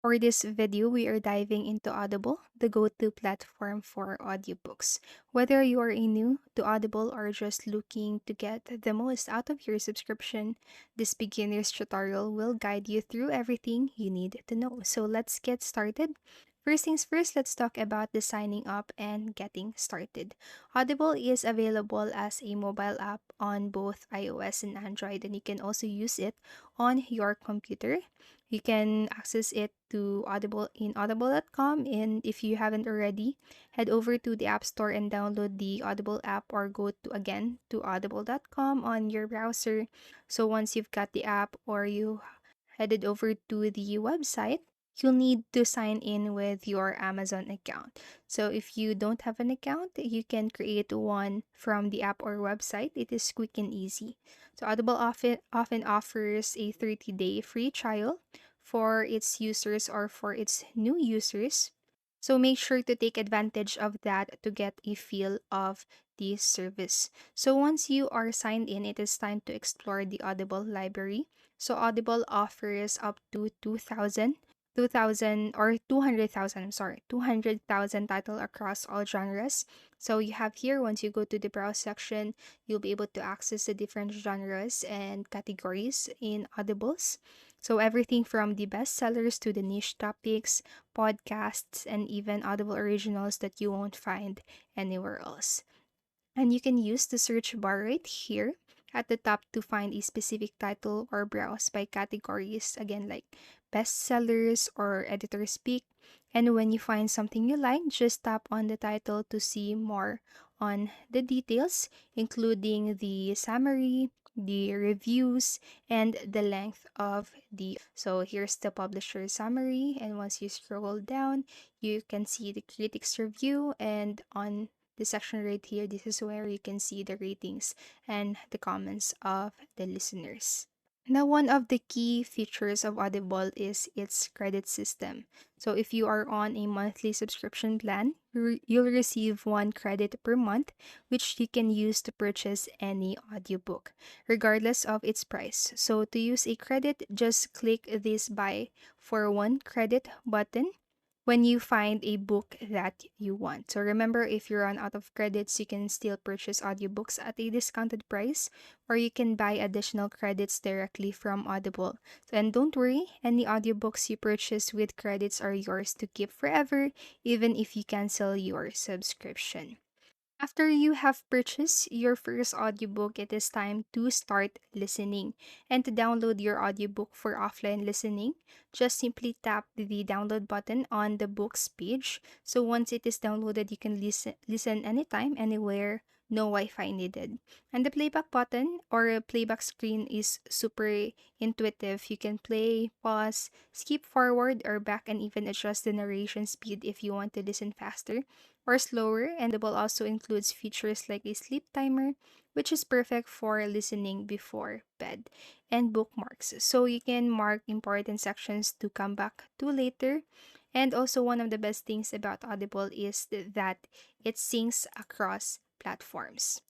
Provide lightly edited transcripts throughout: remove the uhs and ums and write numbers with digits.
For this video, we are diving into Audible, the go-to platform for audiobooks. Whether you are a new to Audible or just looking to get the most out of your subscription, this beginner's tutorial will guide you through everything you need to know. So let's get started. First things first, let's talk about the signing up and getting started. Audible is available as a mobile app on both iOS and Android, and you can also use it on your computer. You can access it to Audible in audible.com, and if you haven't already, head over to the App Store and download the Audible app or go to again to audible.com on your browser. So once you've got the app or you headed over to the website, you'll need to sign in with your Amazon account. So if you don't have an account, you can create one from the app or website. It is quick and easy. So Audible often offers a 30-day free trial for its users or for its new users. So make sure to take advantage of that to get a feel of the service. So once you are signed in, it is time to explore the Audible library. So Audible offers up to 200,000, I'm sorry, 200,000 title across all genres. So you have here, once you go to the browse section, you'll be able to access the different genres and categories in Audibles. So everything from the bestsellers to the niche topics, podcasts, and even Audible originals that you won't find anywhere else. And you can use the search bar right here at the top to find a specific title or browse by categories, again, like bestsellers or editor speak. And when you find something you like, just tap on the title to see more on the details, including the summary, the reviews, and the length of the. So here's the publisher summary, and once you scroll down, you can see the critics review, and on this section right here, this is where you can see the ratings and the comments of the listeners. Now, one of the key features of Audible is its credit system. So, if you are on a monthly subscription plan, you'll receive one credit per month, which you can use to purchase any audiobook, regardless of its price. So, to use a credit, just click this buy for one credit button when you find a book that you want. So remember, if you run out of credits, you can still purchase audiobooks at a discounted price, or you can buy additional credits directly from Audible. And don't worry, any audiobooks you purchase with credits are yours to keep forever, even if you cancel your subscription. After you have purchased your first audiobook, it is time to start listening. And to download your audiobook for offline listening, just simply tap the download button on the books page. So once it is downloaded, you can listen anytime, anywhere, no Wi-Fi needed. And the playback button or a playback screen is super intuitive. You can play, pause, skip forward or back, and even adjust the narration speed if you want to listen faster or slower. And Audible also includes features like a sleep timer, which is perfect for listening before bed, and bookmarks. So you can mark important sections to come back to later. And also, one of the best things about Audible is that it syncs across platforms,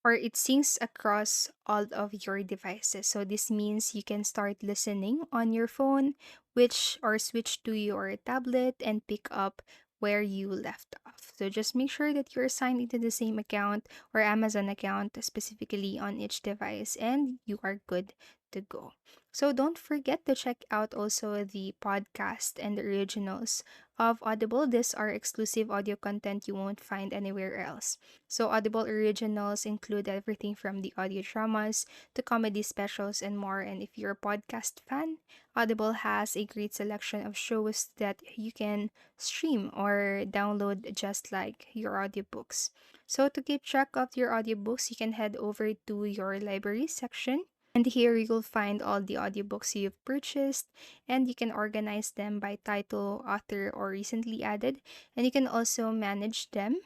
or it syncs across all of your devices. So this means you can start listening on your phone, which or switch to your tablet and pick up where you left off. So just make sure that you're signed into the same account or Amazon account specifically on each device, and you are good to go. So don't forget to check out also the podcast and the originals of Audible. These are exclusive audio content you won't find anywhere else. So Audible originals include everything from the audio dramas to comedy specials and more. And if you're a podcast fan, Audible has a great selection of shows that you can stream or download just like your audiobooks. So to keep track of your audiobooks, you can head over to your library section. And here you'll find all the audiobooks you've purchased, and you can organize them by title, author, or recently added. And you can also manage them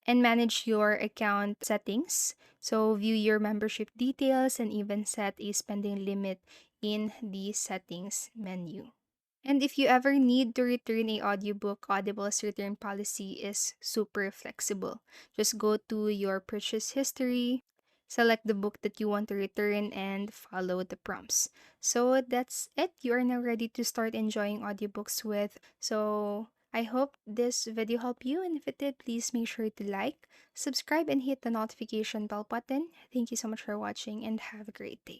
and manage your account settings. So view your membership details and even set a spending limit in the settings menu. And if you ever need to return a audiobook, Audible's return policy is super flexible. Just go to your purchase history, select the book that you want to return, and follow the prompts. So that's it. You are now ready to start enjoying audiobooks with. So I hope this video helped you, and if it did, please make sure to like, subscribe, and hit the notification bell button. Thank you so much for watching, and have a great day.